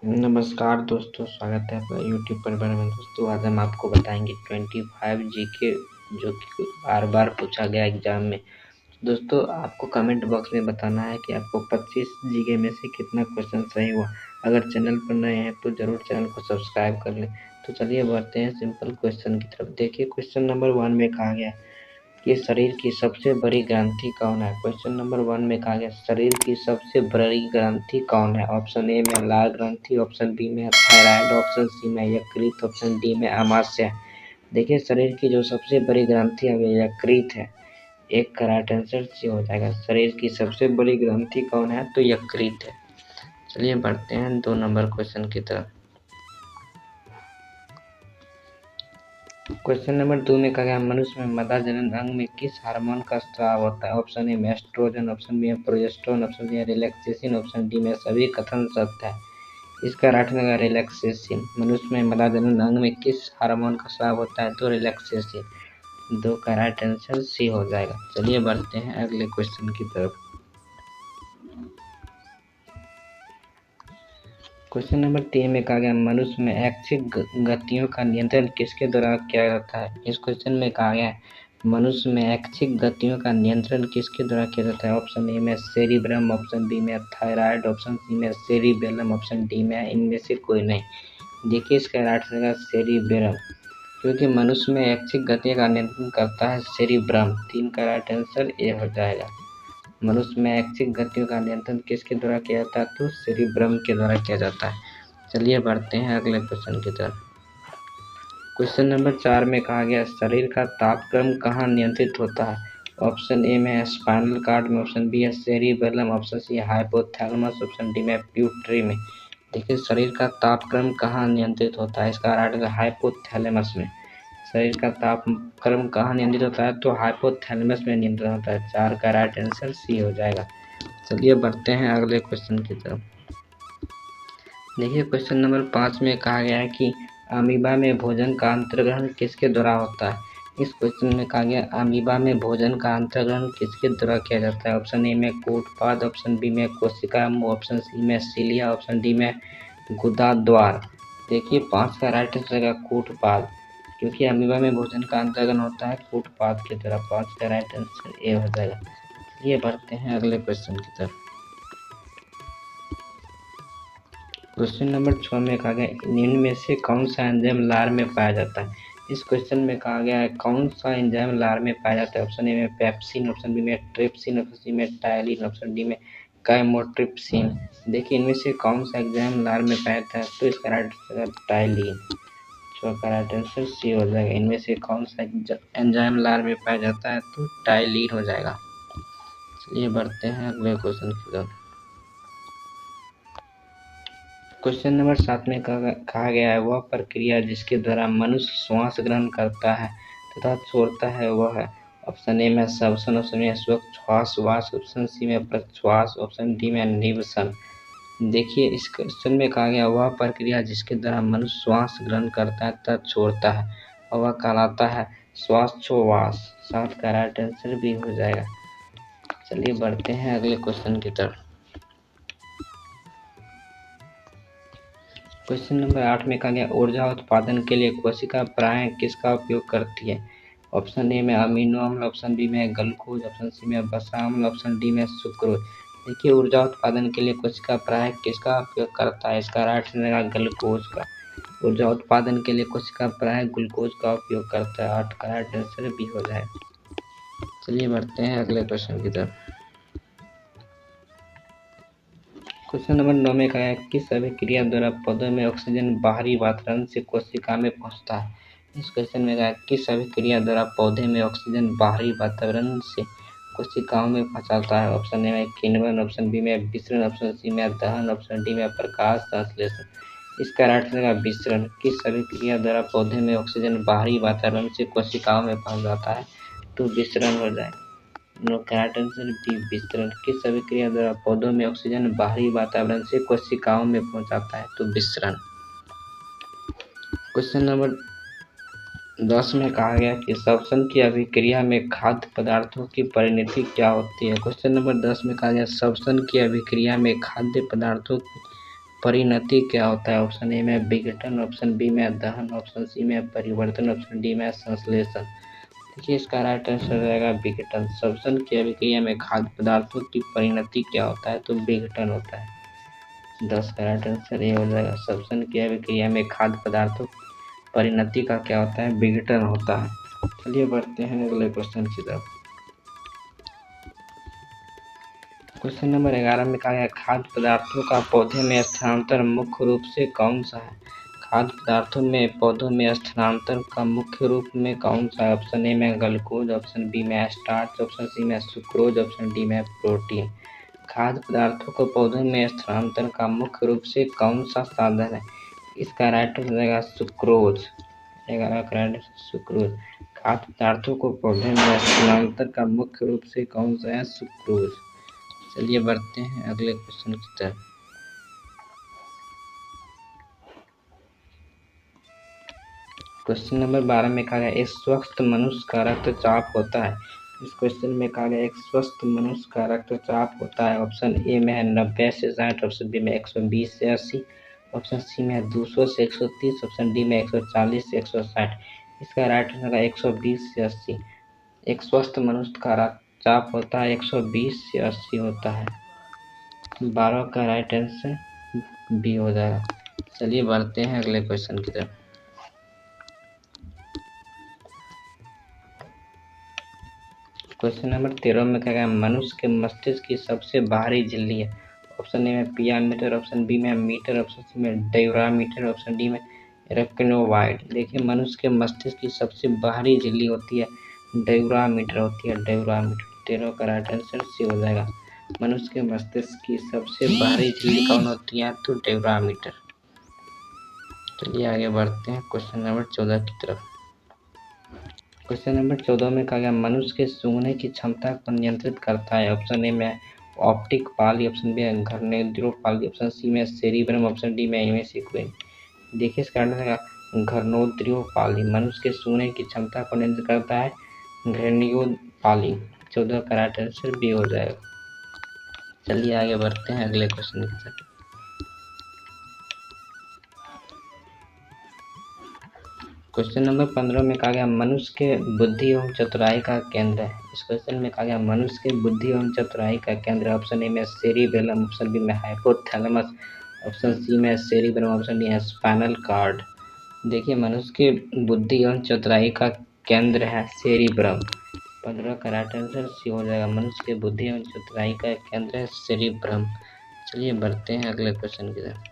नमस्कार दोस्तों, स्वागत है आपका यूट्यूब परिवार में। दोस्तों आज हम आपको बताएंगे 25 जीके जो कि बार पूछा गया एग्जाम में। दोस्तों आपको कमेंट बॉक्स में बताना है कि आपको 25 जीके में से कितना क्वेश्चन सही हुआ। अगर चैनल पर नए हैं तो जरूर चैनल को सब्सक्राइब कर लें। तो चलिए बढ़ते हैं सिंपल क्वेश्चन की तरफ। देखिए क्वेश्चन नंबर 1 में कहा गया कि शरीर की सबसे बड़ी ग्रंथि कौन है। क्वेश्चन नंबर 1 में कहा गया शरीर की सबसे बड़ी ग्रंथि कौन है। ऑप्शन ए में लाल ग्रंथि, ऑप्शन बी में थायराइड, ऑप्शन सी में यकृत, ऑप्शन डी में अमाशय। देखिए शरीर की जो सबसे बड़ी ग्रंथि है वो यकृत है। एक का राइट आंसर सी हो जाएगा। शरीर की सबसे बड़ी ग्रंथि कौन है तो यकृत है। चलिए बढ़ते हैं 2 नंबर क्वेश्चन की तरफ। क्वेश्चन नंबर 2 में कहा गया मनुष्य में मदाजनन अंग में किस हार्मोन का स्राव होता है। ऑप्शन ए में एस्ट्रोजन, ऑप्शन बी में प्रोजेस्टेरोन, ऑप्शन सी में रिलैक्सेशन, ऑप्शन डी में सभी कथन सत्य है। इसका राइट आंसर रिलैक्सेशन। मनुष्य में मदाजनन अंग में किस हार्मोन का स्राव होता है तो रिलैक्सेशन। 2 का राइट आंसर सी हो जाएगा। चलिए बढ़ते हैं अगले क्वेश्चन की तरफ। क्वेश्चन नंबर 3 में कहा गया मनुष्य में ऐच्छिक गतियों का नियंत्रण किसके द्वारा किया जाता है। इस क्वेश्चन में कहा गया मनुष्य में ऐच्छिक गतियों का नियंत्रण किसके द्वारा किया जाता है। ऑप्शन ए में सेरिब्रम, ऑप्शन बी में थायराइड, ऑप्शन सी में सेरिबेलम, ऑप्शन डी में इनमें से कोई नहीं। देखिए इसका राइट आंसर सेरिबेलम, क्योंकि मनुष्य में ऐच्छिक गतियों का नियंत्रण करता है सेरिब्रम। 3 का राइट आंसर ए हो जाएगा। मनुष्य में ऐच्छिक गतियों का नियंत्रण किसके द्वारा किया जाता है तो सेरिब्रम के द्वारा किया जाता है। चलिए बढ़ते हैं अगले क्वेश्चन की तरफ। क्वेश्चन नंबर 4 में कहा गया शरीर का तापक्रम कहाँ नियंत्रित होता है। ऑप्शन ए में स्पाइनल कॉर्ड में, ऑप्शन बी है सेरिबेलम, ऑप्शन सी है हाइपोथैलेमस, ऑप्शन डी में प्यूटरी में। देखिए शरीर का तापक्रम कहाँ नियंत्रित होता है। इसका राइट आंसर हाइपोथैलेमस में। शरीर का तापक्रम कहाँ नियंत्रित होता है तो हाइपोथैलेमस में नियंत्रित होता है। 4 का राइट आंसर सी हो जाएगा। चलिए बढ़ते हैं अगले क्वेश्चन की तरफ। देखिए क्वेश्चन नंबर 5 में कहा गया है कि अमीबा में भोजन का अंतर्ग्रहण किसके द्वारा होता है। इस क्वेश्चन में कहा गया अमीबा में भोजन का अंतर्ग्रहण किसके द्वारा किया जाता है। ऑप्शन ए में कूटपाद, ऑप्शन बी में कोशिका, ऑप्शन सी में सीलिया, ऑप्शन डी में गुदा द्वार। देखिए 5 का राइट आंसर है कूटपाद, क्योंकि अमीबा में भोजन का अंतर्ग्रहण होता है कूटपाद की तरह। 5 का राइट आंसर ए हो जाएगा। चलिए बढ़ते हैं अगले क्वेश्चन की तरफ। क्वेश्चन नंबर 6 में कहा गया निम्न में से कौन सा एंजाइम लार में पाया जाता है। इस क्वेश्चन में कहा गया है कौन सा एंजाइम लार में पाया जाता है। ऑप्शन ए में पेप्सिन, ऑप्शन बी में ट्रिप्सिन, ऑप्शन सी में टायलिन, ऑप्शन डी में काइमोट्रिप्सिन। देखिए इनमें से कौन सा एंजाइम लार में पाया जाता है तो इसका राइट आंसर टायलिन। 6 का राइट आंसर सी हो जाएगा। इनमें से कौन सा एंजाइम लार में पाया जाता है तो टायलिन हो जाएगा। चलिए बढ़ते हैं अगले क्वेश्चन की तरफ। क्वेश्चन नंबर 7 में कहा गया है वह प्रक्रिया जिसके द्वारा मनुष्य श्वास ग्रहण करता है तथा छोड़ता है वह है। ऑप्शन ए में श्वसन, ऑप्शन बी में श्वास, ऑप्शन सी में प्रश्वास, ऑप्शन डी में निवसन। देखिए इस क्वेश्चन में कहा गया वह प्रक्रिया जिसके द्वारा मनुष्य श्वास ग्रहण करता है तथा छोड़ता है और वह कहलाता है श्वासोच्छ्वास। 7 का राइट आंसर भी हो जाएगा। चलिए बढ़ते हैं अगले क्वेश्चन की तरफ। क्वेश्चन नंबर 8 में कहा गया ऊर्जा उत्पादन के लिए कोशिका प्राय किसका उपयोग करती है। ऑप्शन ए में अमीनो अम्ल, ऑप्शन बी में ग्लूकोज, ऑप्शन सी में वसा अम्ल, ऑप्शन डी में सुक्रोज। देखिए ऊर्जा उत्पादन के लिए कोशिका प्राय किसका उपयोग करता है। इसका राइट आंसर है ग्लूकोज का। ऊर्जा उत्पादन के लिए कोशिका प्राय ग्लूकोज का उपयोग करता है। 8 का राइट आंसर भी हो जाए। चलिए बढ़ते हैं अगले क्वेश्चन की तरफ। क्वेश्चन नंबर 9 में कहा है किस अभिक्रिया द्वारा पौधों में ऑक्सीजन बाहरी वातावरण से कोशिका में पहुंचता है। इस क्वेश्चन में कहा है किस अभिक्रिया द्वारा पौधे में ऑक्सीजन बाहरी वातावरण से कोशिकाओं में पहुंचाता है। ऑप्शन ए में किण्वन, ऑप्शन बी में विसरण, ऑप्शन सी में दहन, ऑप्शन डी में प्रकाश संश्लेषण। इसका राइट आंसर है विसरण। किस अभिक्रिया द्वारा पौधे में ऑक्सीजन बाहरी वातावरण से कोशिकाओं में पहुंच जाता है तो विसरण हो जाए। नो का राइट आंसर बी विसरण। किस अभिक्रिया द्वारा पौधों में ऑक्सीजन बाहरी वातावरण से कोशिकाओं में पहुंचाता है तो विसरण। क्वेश्चन नंबर 10 में कहा गया कि श्वसन की अभिक्रिया में खाद्य पदार्थों की परिणति क्या होती है। क्वेश्चन नंबर 10 में कहा गया श्वसन की अभिक्रिया में खाद्य पदार्थों की परिणति क्या होता है? ऑप्शन ए में विघटन, ऑप्शन बी में दहन, ऑप्शन सी में परिवर्तन, ऑप्शन डी में संश्लेषण। देखिए इसका राइट आंसर रहेगा विघटन। श्वसन की अभिक्रिया में खाद्य पदार्थों की परिणति क्या होता है? तो विघटन होता है। 10 का राइट आंसर ये हो जाएगा। श्वसन की अभिक्रिया में खाद्य पदार्थों परिणति का क्या होता है? विघटन होता है। चलिए बढ़ते हैं अगले क्वेश्चन की तरफ। क्वेश्चन नंबर 11 में कहा गया खाद्य पदार्थों का पौधे में स्थानांतर मुख्य रूप से कौन सा है? खाद्य पदार्थों में पौधों में स्थानांतर का मुख्य रूप में कौन सा है? ऑप्शन ए में ग्लूकोज, ऑप्शन बी में स्टार्च, ऑप्शन सी में सुक्रोज, ऑप्शन डी में प्रोटीन। खाद्य पदार्थों को पौधों में स्थानांतर का मुख्य रूप से कौन सा साधन है? इसका राइट हो जाएगा सुक्रोज। 11 का राइट सुक्रोज। खाद्य पदार्थों को पौधे में स्थानांतर का मुख्य रूप से कौन सा है? सुक्रोज। चलिए बढ़ते हैं अगले क्वेश्चन की तरफ। क्वेश्चन नंबर 12 में कहा गया एक स्वस्थ मनुष्य का रक्तचाप होता है। इस क्वेश्चन में कहा गया एक स्वस्थ मनुष्य का रक्तचाप होता है। ऑप्शन ए में है 90 से 60, ऑप्शन बी में 120 से 80, ऑप्शन सी में है 200 से 130, ऑप्शन डी में 140 से 160। इसका राइट आंसर है 120 से 80। एक स्वस्थ मनुष्य का रक्तचाप होता है 120 से 80 होता है। 12 का राइट आंसर बी हो जाएगा। चलिए बढ़ते हैं अगले क्वेश्चन की तरफ। क्वेश्चन नंबर 13 में कहा गया मनुष्य के मस्तिष्क की सबसे बाहरी झिल्ली है। ऑप्शन ए में पियामीटर, ऑप्शन बी में मीटर, ऑप्शन सी में डायरामीटर, ऑप्शन डी में एरेक्टिनोवाइड। देखिए मनुष्य के मस्तिष्क की सबसे बाहरी झिल्ली होती है डायरामीटर होती है, डायरामीटर। 13 का राइट आंसर सी हो जाएगा। मनुष्य के मस्तिष्क की सबसे बाहरी झिल्ली कौन होती है? तो डायरामीटर। चलिए आगे बढ़ते हैं क्वेश्चन नंबर 14 की तरफ। क्वेश्चन नंबर 14 में कहा गया मनुष्य के सूंघने की क्षमता को नियंत्रित करता है। ऑप्शन ए में ऑप्टिक पाली, ऑप्शन बी में घर्नेद्रियो पाली, ऑप्शन सी में सेरिब्रम, ऑप्शन डी में इमेज सीक्वेंस। देखिए इसका आंसर घर्नेद्रियो पाली। मनुष्य के सूंघने की क्षमता को नियंत्रित करता है घर्नेद्रियो पाली। 14 का राइट आंसर बी हो जाएगा। चलिए आगे बढ़ते हैं अगले क्वेश्चन की तरफ। क्वेश्चन नंबर 15 में कहा गया मनुष्य के बुद्धि एवं चतुराई का केंद्र है। इस क्वेश्चन में कहा गया मनुष्य के बुद्धि एवं चतुराई का केंद्र। ऑप्शन ए में सेरिबेलम, ऑप्शन बी में हाइपोथैलेमस, ऑप्शन सी में सेरिब्रम, ऑप्शन डी है स्पाइनल कॉर्ड। देखिए मनुष्य के बुद्धि एवं चतुराई का केंद्र है सेरिब्रम। 15 का राइट आंसर सी हो जाएगा। मनुष्य के बुद्धि एवं चतुराई का केंद्र है सेरिब्रम। चलिए बढ़ते हैं अगले क्वेश्चन की तरफ।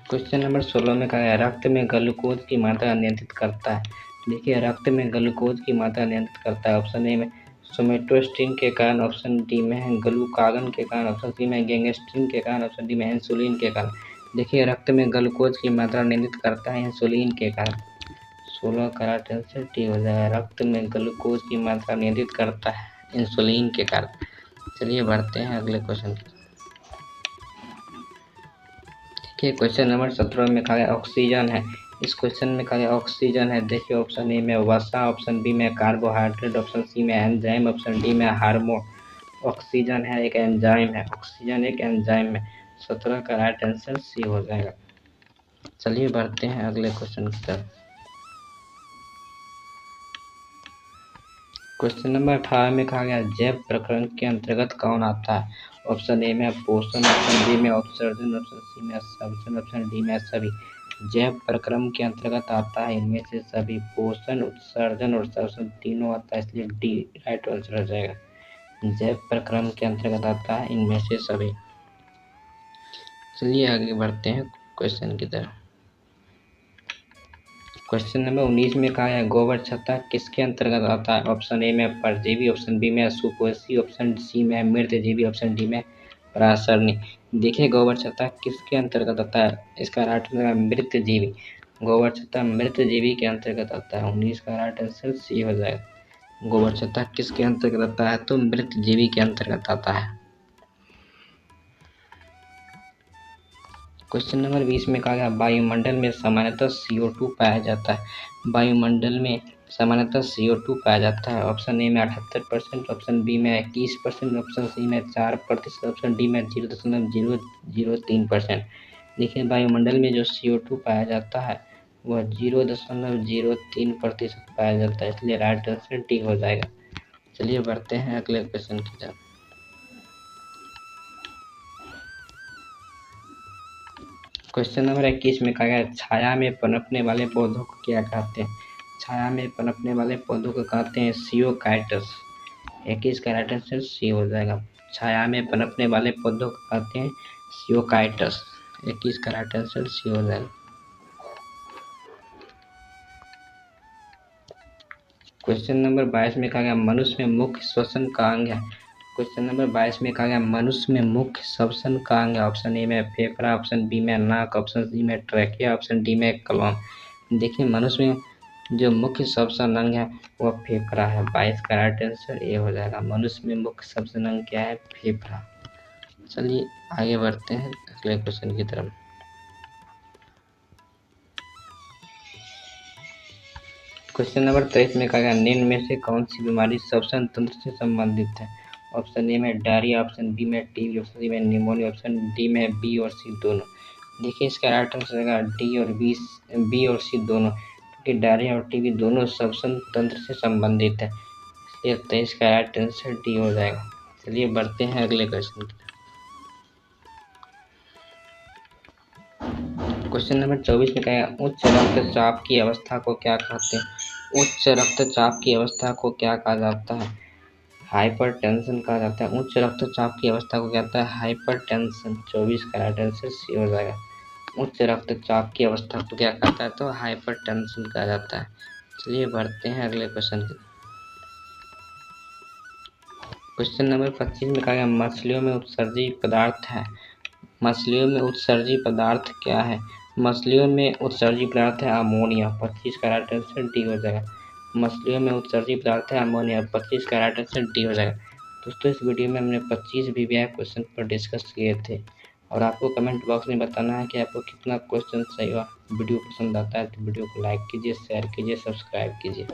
क्वेश्चन नंबर 16 में कहा है रक्त में ग्लूकोज की मात्रा नियंत्रित करता है। देखिए रक्त में ग्लूकोज की मात्रा नियंत्रित करता है। ऑप्शन ए में सोमेटोस्टिन के कारण, ऑप्शन डी में है ग्लूकागन के कारण, ऑप्शन सी में गैंगस्ट्रिन के कारण, ऑप्शन डी में इंसुलिन के कारण। देखिए रक्त में ग्लूकोज की मात्रा नियंत्रित करता है इंसुलिन के कारण। 16 का राइट आंसर टी हो जाएगा। रक्त में ग्लूकोज की मात्रा नियंत्रित करता है इंसुलिन के कारण। चलिए बढ़ते हैं अगले क्वेश्चन की। देखिए क्वेश्चन नंबर 17 में कहा गया ऑक्सीजन है। इस क्वेश्चन में कहा गया ऑक्सीजन है। देखिए ऑप्शन ए में वसा, ऑप्शन बी में कार्बोहाइड्रेट, ऑप्शन सी में एंजाइम, ऑप्शन डी में हार्मोन। ऑक्सीजन है एक एंजाइम है। ऑक्सीजन एक एंजाइम है। 17 का राइट आंसर सी हो जाएगा। चलिए बढ़ते हैं अगले क्वेश्चन की तरफ। क्वेश्चन नंबर 18 में कहा गया जैव प्रक्रम के अंतर्गत कौन आता है। ऑप्शन ए में पोषण, ऑप्शन बी में उत्सर्जन, ऑप्शन सी में संवहन, ऑप्शन डी में सभी। जैव प्रक्रम के अंतर्गत आता है इनमें से सभी। पोषण, उत्सर्जन और संवहन तीनों आता है, इसलिए डी राइट आंसर हो जाएगा। जैव प्रक्रम के अंतर्गत आता है इनमें से सभी। चलिए आगे बढ़ते हैं क्वेश्चन की तरफ। क्वेश्चन नंबर 19 में कहा है गोबर छत्ता किसके अंतर्गत आता है। ऑप्शन ए में परजीवी, ऑप्शन बी में सुपोषी, ऑप्शन सी में मृतजीवी, ऑप्शन डी में परासरणी। देखिए गोबर छत्ता किसके अंतर्गत आता है। इसका राइट आंसर मृतजीवी। गोबर छत्ता मृतजीवी के अंतर्गत आता है। 19 का राइट आंसर सी हो जाएगा। गोबर छत्ता किसके अंतर्गत आता है? तो मृतजीवी के अंतर्गत आता है। क्वेश्चन नंबर 20 में कहा गया वायुमंडल में सामान्यतः CO2 पाया जाता है। वायुमंडल में सामान्यतः CO2 पाया जाता है। ऑप्शन ए में 78%, ऑप्शन बी में 21%, ऑप्शन सी में 4%, ऑप्शन डी में 0.003%। देखिए वायुमंडल में जो CO2 पाया जाता है वह 0.03% पाया जाता है, इसलिए राइट आंसर डी हो जाएगा। चलिए बढ़ते हैं अगले क्वेश्चन की तरफ। क्वेश्चन नंबर 21 में कहा गया छाया में पनपने वाले पौधों को क्या कहते हैं? छाया में पनपने वाले पौधों को कहते हैं सियोकाइटस। 21 का राइट आंसर सी हो जाएगा। छाया में पनपने वाले पौधों को कहते हैं सियोकाइटस। 21 का राइट आंसर सी हो जाएगा। क्वेश्चन नंबर 22 में कहा गया मनुष्य में मुख्य श्वसन का अंग है। क्वेश्चन नंबर 22 में कहा गया मनुष्य में मुख्य श्वसन का अंग है। ऑप्शन ए में फेफड़ा, ऑप्शन बी में नाक, ऑप्शन सी में ट्रैकिया, ऑप्शन डी में कलम। देखिए मनुष्य में जो मुख्य श्वसन अंग है वह फेफड़ा है। 22 का राइट आंसर ए हो जाएगा। मनुष्य में मुख्य श्वसन अंग क्या है? फेफड़ा। चलिए आगे बढ़ते हैं अगले क्वेश्चन की तरफ। क्वेश्चन नंबर 23 में कहा गया निम्न में से कौन सी बीमारी श्वसन तंत्र से संबंधित है? ऑप्शन ए में डायरिया, ऑप्शन बी में टीबी, ऑप्शन सी में निमोनिया, ऑप्शन डी में बी और सी दोनों। देखिए इसका राइट आंसर रहेगा डी और बी और सी दोनों, क्योंकि डायरिया और टीबी दोनों श्वसन तंत्र से संबंधित है, इसलिए 23 का राइट आंसर डी हो जाएगा। चलिए बढ़ते हैं अगले क्वेश्चन की। क्वेश्चन नंबर 24 में कहा उच्च रक्तचाप की अवस्था को क्या कहते हैं? उच्च रक्तचाप की अवस्था को क्या कहा जाता है? हाइपरटेंशन कहा जाता है। उच्च रक्तचाप की अवस्था को कहता है हाइपरटेंशन। 24 का राइट आंसर सी हो जाएगा। उच्च रक्तचाप की अवस्था को क्या कहता है? तो हाइपरटेंशन कहा जाता है। चलिए बढ़ते हैं अगले क्वेश्चन की। क्वेश्चन नंबर 25 में कहा गया मछलियों में उत्सर्जी पदार्थ है। मछलियों में उत्सर्जी पदार्थ क्या है? मछलियों में उत्सर्जी पदार्थ है अमोनिया। 25 का राइट आंसर डी हो जाएगा। मछलियों में उत्सर्जी पदार्थ है अमोनिया। 25 का राइट आंसर डी हो जाएगा। दोस्तों इस वीडियो में हमने 25 वीवीआई क्वेश्चन पर डिस्कस किए थे और आपको कमेंट बॉक्स में बताना है कि आपको कितना क्वेश्चन सही हुआ। वीडियो पसंद आता है तो वीडियो को लाइक कीजिए, शेयर कीजिए, सब्सक्राइब कीजिए।